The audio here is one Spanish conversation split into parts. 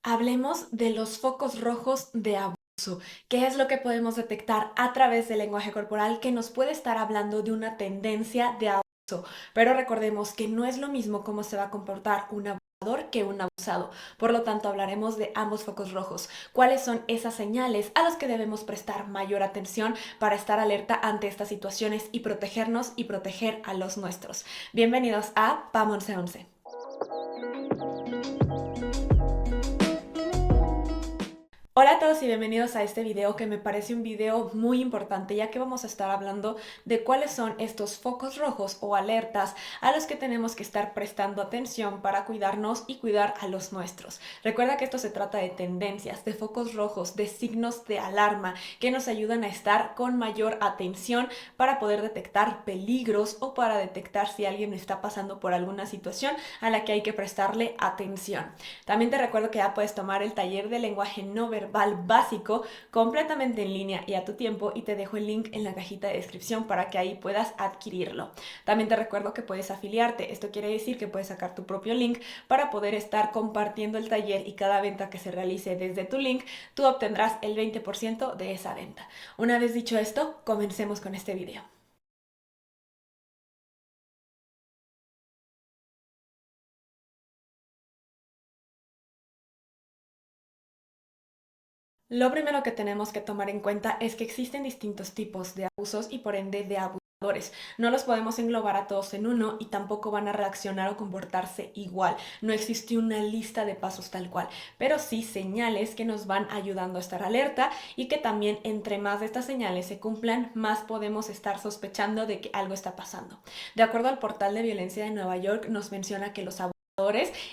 Hablemos de los focos rojos de abuso. ¿Qué es lo que podemos detectar a través del lenguaje corporal que nos puede estar hablando de una tendencia de abuso? Pero recordemos que no es lo mismo cómo se va a comportar un abusador que un abusado. Por lo tanto, hablaremos de ambos focos rojos. ¿Cuáles son esas señales a las que debemos prestar mayor atención para estar alerta ante estas situaciones y protegernos y proteger a los nuestros? Bienvenidos a PAM 1111. Hola a todos y bienvenidos a este video que me parece un video muy importante, ya que vamos a estar hablando de cuáles son estos focos rojos o alertas a los que tenemos que estar prestando atención para cuidarnos y cuidar a los nuestros. Recuerda que esto se trata de tendencias, de focos rojos, de signos de alarma que nos ayudan a estar con mayor atención para poder detectar peligros o para detectar si alguien está pasando por alguna situación a la que hay que prestarle atención. También te recuerdo que ya puedes tomar el taller de lenguaje no verbal básico completamente en línea y a tu tiempo, y te dejo el link en la cajita de descripción para que ahí puedas adquirirlo. También te recuerdo que puedes afiliarte. Esto quiere decir que puedes sacar tu propio link para poder estar compartiendo el taller, y cada venta que se realice desde tu link, tú obtendrás el 20% de esa venta. Una vez dicho esto, comencemos con este video. Lo primero que tenemos que tomar en cuenta es que existen distintos tipos de abusos y por ende de abusadores. No los podemos englobar a todos en uno y tampoco van a reaccionar o comportarse igual. No existe una lista de pasos tal cual, pero sí señales que nos van ayudando a estar alerta, y que también entre más de estas señales se cumplan, más podemos estar sospechando de que algo está pasando. De acuerdo al portal de violencia de Nueva York, nos menciona que los abusadores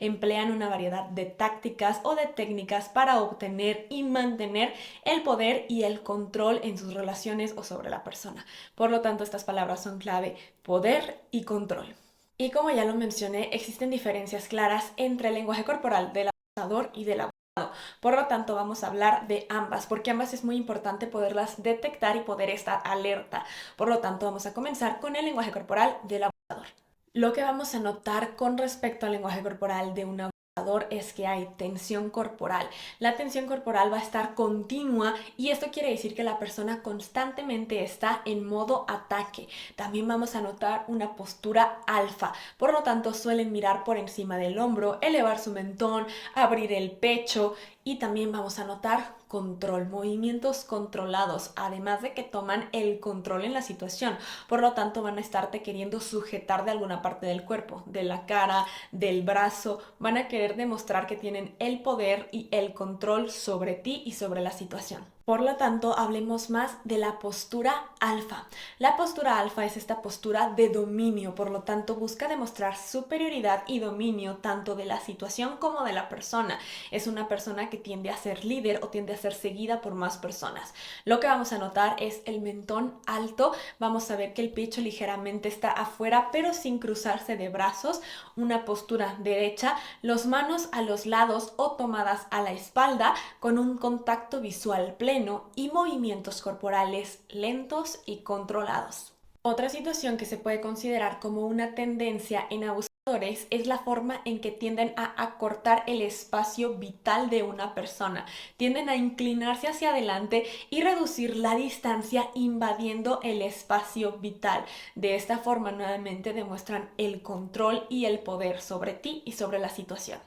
emplean una variedad de tácticas o de técnicas para obtener y mantener el poder y el control en sus relaciones o sobre la persona. Por lo tanto, estas palabras son clave: poder y control. Y como ya lo mencioné, existen diferencias claras entre el lenguaje corporal del abusador y del abusado. Por lo tanto, vamos a hablar de ambas, porque ambas es muy importante poderlas detectar y poder estar alerta. Por lo tanto, vamos a comenzar con el lenguaje corporal del abusador. Lo que vamos a notar con respecto al lenguaje corporal de un abusador es que hay tensión corporal. La tensión corporal va a estar continua, y esto quiere decir que la persona constantemente está en modo ataque. También vamos a notar una postura alfa. Por lo tanto, suelen mirar por encima del hombro, elevar su mentón, abrir el pecho, y también vamos a notar control, movimientos controlados, además de que toman el control en la situación. Por lo tanto, van a estarte queriendo sujetar de alguna parte del cuerpo, de la cara, del brazo. Van a querer demostrar que tienen el poder y el control sobre ti y sobre la situación. Por lo tanto, hablemos más de la postura alfa. La postura alfa es esta postura de dominio, por lo tanto busca demostrar superioridad y dominio tanto de la situación como de la persona. Es una persona que tiende a ser líder o tiende a ser seguida por más personas. Lo que vamos a notar es el mentón alto. Vamos a ver que el pecho ligeramente está afuera, pero sin cruzarse de brazos. Una postura derecha, las manos a los lados o tomadas a la espalda, con un contacto visual pleno y movimientos corporales lentos y controlados. Otra situación que se puede considerar como una tendencia en abusadores es la forma en que tienden a acortar el espacio vital de una persona. Tienden a inclinarse hacia adelante y reducir la distancia invadiendo el espacio vital. De esta forma, nuevamente demuestran el control y el poder sobre ti y sobre la situación.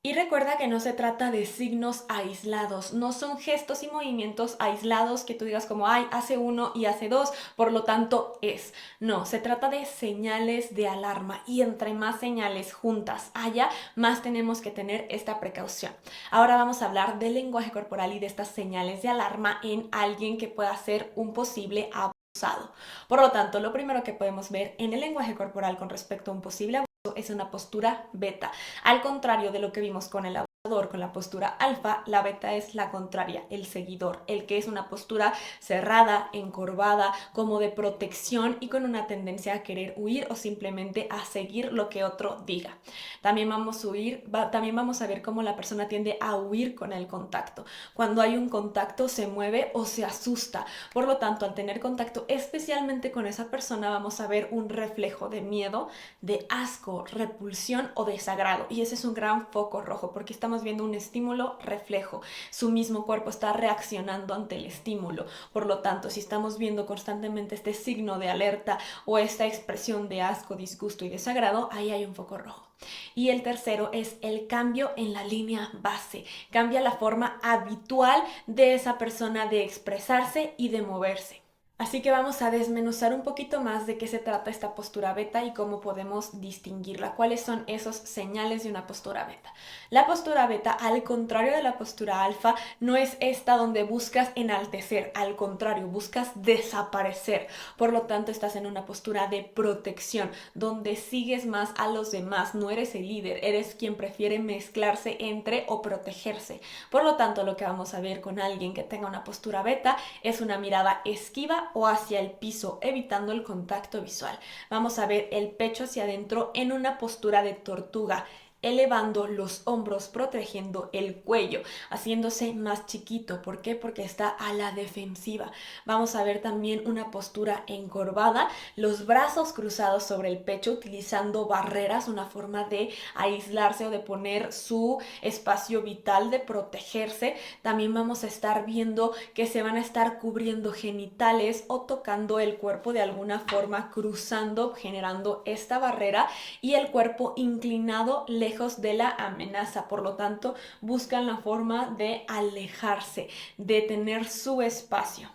Y recuerda que no se trata de signos aislados, no son gestos y movimientos aislados que tú digas como, ay, hace uno y hace dos, por lo tanto es. No, se trata de señales de alarma, y entre más señales juntas haya, más tenemos que tener esta precaución. Ahora vamos a hablar del lenguaje corporal y de estas señales de alarma en alguien que pueda ser un posible abusado. Por lo tanto, lo primero que podemos ver en el lenguaje corporal con respecto a un posible abuso es una postura beta. Al contrario de lo que vimos con el abusador, con la postura alfa, la beta es la contraria, el seguidor, el que es una postura cerrada, encorvada, como de protección y con una tendencia a querer huir o simplemente a seguir lo que otro diga. También vamos a ver cómo la persona tiende a huir con el contacto. Cuando hay un contacto, se mueve o se asusta. Por lo tanto, al tener contacto especialmente con esa persona, vamos a ver un reflejo de miedo, de asco, repulsión o desagrado. Y ese es un gran foco rojo, porque estamos estamos viendo un estímulo reflejo. Su mismo cuerpo está reaccionando ante el estímulo. Por lo tanto, si estamos viendo constantemente este signo de alerta o esta expresión de asco, disgusto y desagrado, ahí hay un foco rojo. Y el tercero es el cambio en la línea base. Cambia la forma habitual de esa persona de expresarse y de moverse. Así que vamos a desmenuzar un poquito más de qué se trata esta postura beta y cómo podemos distinguirla. ¿Cuáles son esos señales de una postura beta? La postura beta, al contrario de la postura alfa, no es esta donde buscas enaltecer, al contrario, buscas desaparecer. Por lo tanto, estás en una postura de protección, donde sigues más a los demás, no eres el líder, eres quien prefiere mezclarse entre o protegerse. Por lo tanto, lo que vamos a ver con alguien que tenga una postura beta es una mirada esquiva o hacia el piso, evitando el contacto visual. Vamos a ver el pecho hacia adentro en una postura de tortuga, elevando los hombros, protegiendo el cuello, haciéndose más chiquito. ¿Por qué? Porque está a la defensiva. Vamos a ver también una postura encorvada, los brazos cruzados sobre el pecho, utilizando barreras, una forma de aislarse o de poner su espacio vital, de protegerse. También vamos a estar viendo que se van a estar cubriendo genitales o tocando el cuerpo de alguna forma, cruzando, generando esta barrera, y el cuerpo inclinado lejos de la amenaza. Por lo tanto, buscan la forma de alejarse, de tener su espacio.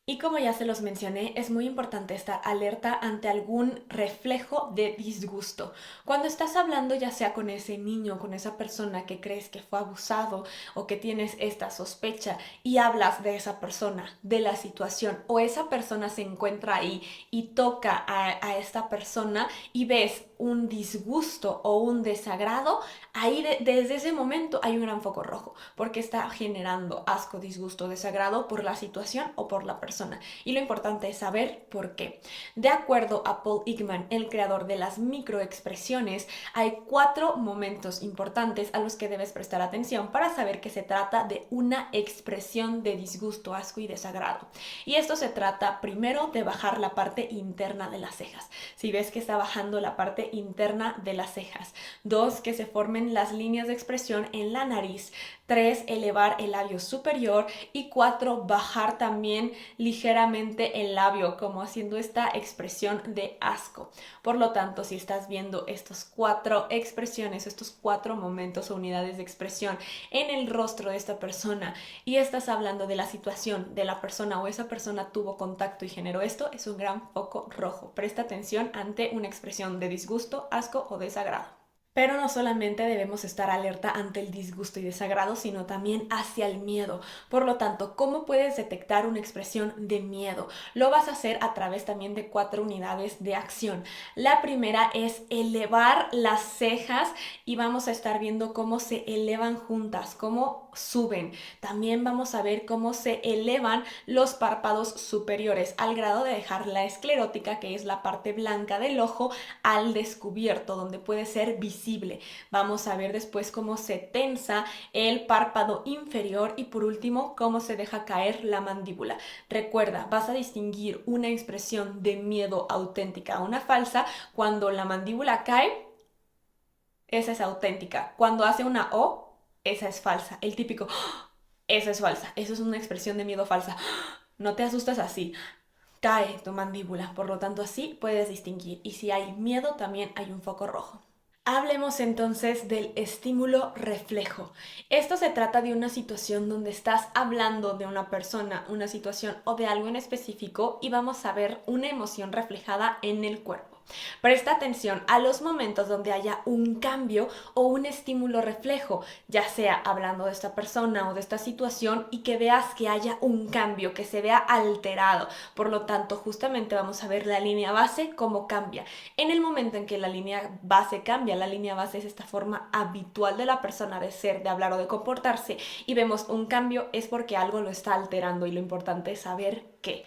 Y como ya se los mencioné, es muy importante esta alerta ante algún reflejo de disgusto. Cuando estás hablando ya sea con ese niño, con esa persona que crees que fue abusado o que tienes esta sospecha y hablas de esa persona, de la situación, o esa persona se encuentra ahí y toca a esta persona y ves un disgusto o un desagrado, ahí desde ese momento hay un gran foco rojo, porque está generando asco, disgusto, desagrado por la situación o por la persona. Y lo importante es saber por qué. De acuerdo a Paul Ekman, el creador de las microexpresiones, hay 4 momentos importantes a los que debes prestar atención para saber que se trata de una expresión de disgusto, asco y desagrado. Y esto se trata primero de bajar la parte interna de las cejas. Si ves que está bajando la parte interna de las cejas. 2, que se formen las líneas de expresión en la nariz. 3, elevar el labio superior. Y 4, bajar también ligeramente el labio, como haciendo esta expresión de asco. Por lo tanto, si estás viendo estas 4 expresiones, estos 4 momentos o unidades de expresión en el rostro de esta persona y estás hablando de la situación de la persona o esa persona tuvo contacto y generó esto, es un gran foco rojo. Presta atención ante una expresión de disgusto, asco o desagrado. Pero no solamente debemos estar alerta ante el disgusto y desagrado, sino también hacia el miedo. Por lo tanto, ¿cómo puedes detectar una expresión de miedo? Lo vas a hacer a través también de 4 unidades de acción. La primera es elevar las cejas y vamos a estar viendo cómo se elevan juntas, cómo suben. También vamos a ver cómo se elevan los párpados superiores al grado de dejar la esclerótica, que es la parte blanca del ojo, al descubierto, donde puede ser visible. Vamos a ver después cómo se tensa el párpado inferior y por último cómo se deja caer la mandíbula. Recuerda, vas a distinguir una expresión de miedo auténtica a una falsa cuando la mandíbula cae. Esa es auténtica. Cuando hace una O, esa es falsa. El típico, esa es falsa. Eso es una expresión de miedo falsa. No te asustas así. Cae tu mandíbula. Por lo tanto, así puedes distinguir. Y si hay miedo, también hay un foco rojo. Hablemos entonces del estímulo reflejo. Esto se trata de una situación donde estás hablando de una persona, una situación o de algo en específico y vamos a ver una emoción reflejada en el cuerpo. Presta atención a los momentos donde haya un cambio o un estímulo reflejo, ya sea hablando de esta persona o de esta situación y que veas que haya un cambio, que se vea alterado. Por lo tanto, justamente vamos a ver la línea base, cómo cambia. En el momento en que la línea base cambia, la línea base es esta forma habitual de la persona de ser, de hablar o de comportarse y vemos un cambio, es porque algo lo está alterando y lo importante es saber qué.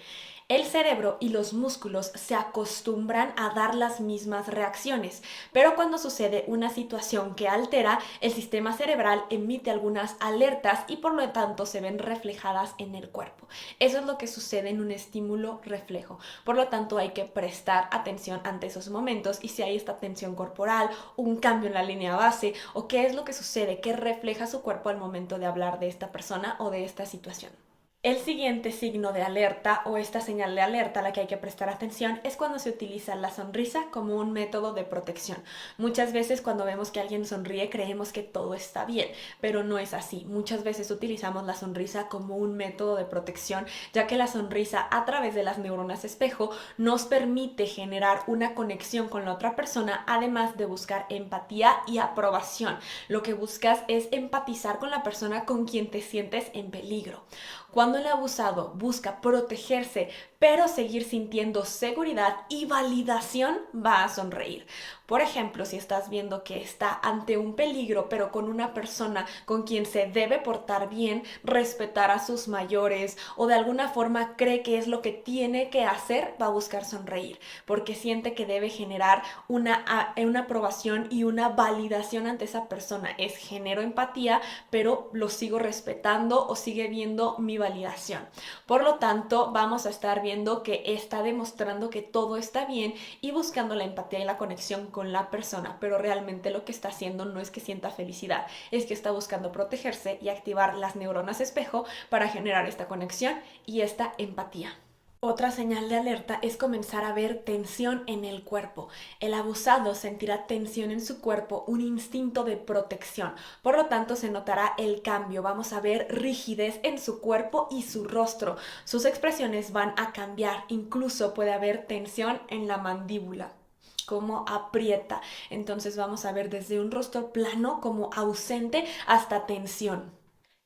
El cerebro y los músculos se acostumbran a dar las mismas reacciones, pero cuando sucede una situación que altera, el sistema cerebral emite algunas alertas y por lo tanto se ven reflejadas en el cuerpo. Eso es lo que sucede en un estímulo reflejo. Por lo tanto, hay que prestar atención ante esos momentos y si hay esta tensión corporal, un cambio en la línea base o qué es lo que sucede, qué refleja su cuerpo al momento de hablar de esta persona o de esta situación. El siguiente signo de alerta o esta señal de alerta a la que hay que prestar atención es cuando se utiliza la sonrisa como un método de protección. Muchas veces cuando vemos que alguien sonríe creemos que todo está bien, pero no es así. Muchas veces utilizamos la sonrisa como un método de protección, ya que la sonrisa a través de las neuronas espejo nos permite generar una conexión con la otra persona, además de buscar empatía y aprobación. Lo que buscas es empatizar con la persona con quien te sientes en peligro. Cuando el abusado busca protegerse, pero seguir sintiendo seguridad y validación, va a sonreír. Por ejemplo, si estás viendo que está ante un peligro, pero con una persona con quien se debe portar bien, respetar a sus mayores o de alguna forma cree que es lo que tiene que hacer, va a buscar sonreír, porque siente que debe generar una aprobación y una validación ante esa persona. Es genero empatía, pero lo sigo respetando o sigue viendo mi validación. Por lo tanto, vamos a estar viendo que está demostrando que todo está bien y buscando la empatía y la conexión con la persona, pero realmente lo que está haciendo no es que sienta felicidad, es que está buscando protegerse y activar las neuronas espejo para generar esta conexión y esta empatía. Otra señal de alerta es comenzar a ver tensión en el cuerpo. El abusado sentirá tensión en su cuerpo, un instinto de protección. Por lo tanto, se notará el cambio. Vamos a ver rigidez en su cuerpo y su rostro. Sus expresiones van a cambiar. Incluso puede haber tensión en la mandíbula, como aprieta. Entonces vamos a ver desde un rostro plano como ausente hasta tensión.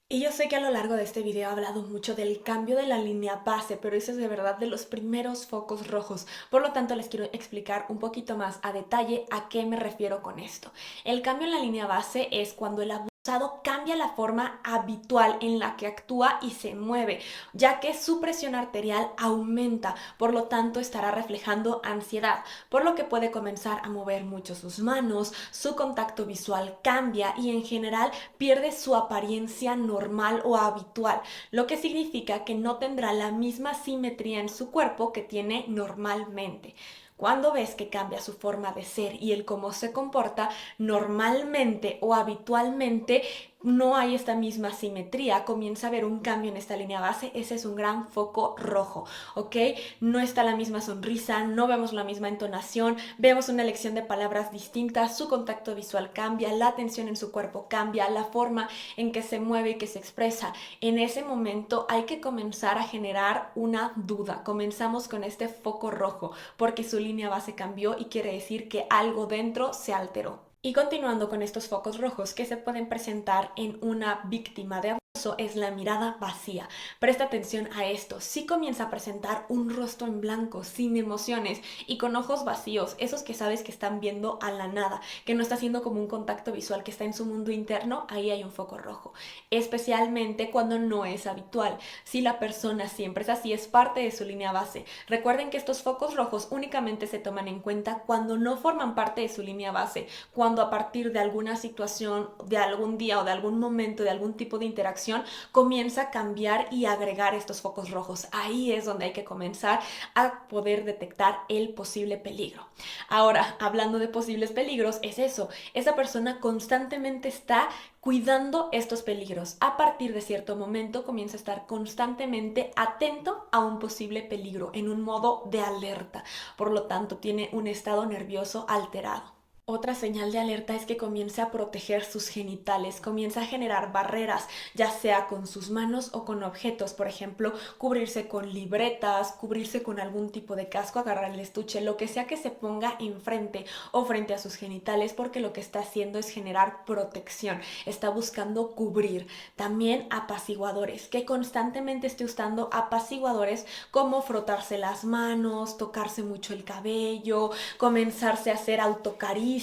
Y yo sé que a lo largo de este video he hablado mucho del cambio de la línea base, pero eso es de verdad de los primeros focos rojos. Por lo tanto, les quiero explicar un poquito más a detalle a qué me refiero con esto. El cambio en la línea base es cuando el abusado cambia la forma habitual en la que actúa y se mueve, ya que su presión arterial aumenta, por lo tanto estará reflejando ansiedad, por lo que puede comenzar a mover mucho sus manos, su contacto visual cambia y en general pierde su apariencia normal o habitual, lo que significa que no tendrá la misma simetría en su cuerpo que tiene normalmente. Cuando ves que cambia su forma de ser y el cómo se comporta, normalmente o habitualmente no hay esta misma simetría, comienza a haber un cambio en esta línea base, ese es un gran foco rojo, ¿ok? No está la misma sonrisa, no vemos la misma entonación, vemos una elección de palabras distintas, su contacto visual cambia, la tensión en su cuerpo cambia, la forma en que se mueve y que se expresa. En ese momento hay que comenzar a generar una duda, comenzamos con este foco rojo, porque su línea base cambió y quiere decir que algo dentro se alteró. Y continuando con estos focos rojos que se pueden presentar en una víctima de abuso es la mirada vacía. Presta atención a esto. Si comienza a presentar un rostro en blanco, sin emociones y con ojos vacíos, esos que sabes que están viendo a la nada, que no está haciendo como un contacto visual, que está en su mundo interno, ahí hay un foco rojo. Especialmente cuando no es habitual. Si la persona siempre es así, es parte de su línea base. Recuerden que estos focos rojos únicamente se toman en cuenta cuando no forman parte de su línea base, cuando a partir de alguna situación, de algún día o de algún momento, de algún tipo de interacción, comienza a cambiar y agregar estos focos rojos. Ahí es donde hay que comenzar a poder detectar el posible peligro. Ahora, hablando de posibles peligros, es eso. Esa persona constantemente está cuidando estos peligros. A partir de cierto momento comienza a estar constantemente atento a un posible peligro, en un modo de alerta. Por lo tanto, tiene un estado nervioso alterado. Otra señal de alerta es que comience a proteger sus genitales, comienza a generar barreras, ya sea con sus manos o con objetos, por ejemplo, cubrirse con libretas, cubrirse con algún tipo de casco, agarrar el estuche, lo que sea que se ponga enfrente o frente a sus genitales, porque lo que está haciendo es generar protección, está buscando cubrir. También apaciguadores, que constantemente esté usando apaciguadores como frotarse las manos, tocarse mucho el cabello, comenzarse a hacer autocaricias,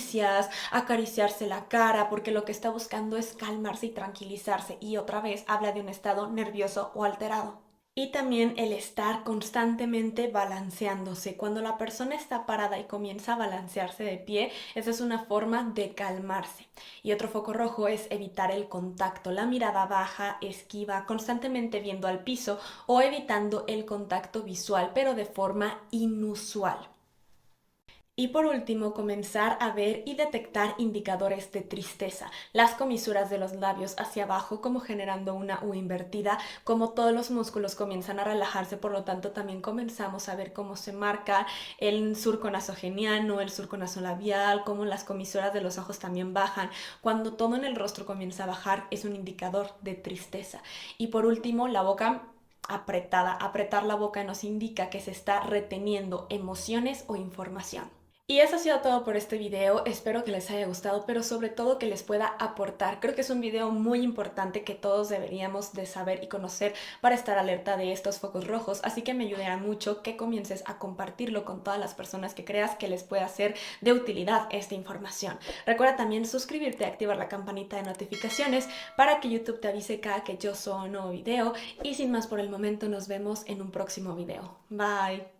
acariciarse la cara, porque lo que está buscando es calmarse y tranquilizarse y otra vez habla de un estado nervioso o alterado. Y también el estar constantemente balanceándose. Cuando la persona está parada y comienza a balancearse de pie, esa es una forma de calmarse. Y otro foco rojo es evitar el contacto, la mirada baja, esquiva, constantemente viendo al piso o evitando el contacto visual, pero de forma inusual. Y por último, comenzar a ver y detectar indicadores de tristeza, las comisuras de los labios hacia abajo como generando una U invertida, como todos los músculos comienzan a relajarse, por lo tanto también comenzamos a ver cómo se marca el surco nasogeniano, el surco nasolabial, cómo las comisuras de los ojos también bajan. Cuando todo en el rostro comienza a bajar es un indicador de tristeza. Y por último, la boca apretada. Apretar la boca nos indica que se está reteniendo emociones o información. Y eso ha sido todo por este video, espero que les haya gustado, pero sobre todo que les pueda aportar. Creo que es un video muy importante que todos deberíamos de saber y conocer para estar alerta de estos focos rojos, así que me ayudará mucho que comiences a compartirlo con todas las personas que creas que les pueda ser de utilidad esta información. Recuerda también suscribirte y activar la campanita de notificaciones para que YouTube te avise cada que yo suba un nuevo video y sin más por el momento nos vemos en un próximo video. Bye.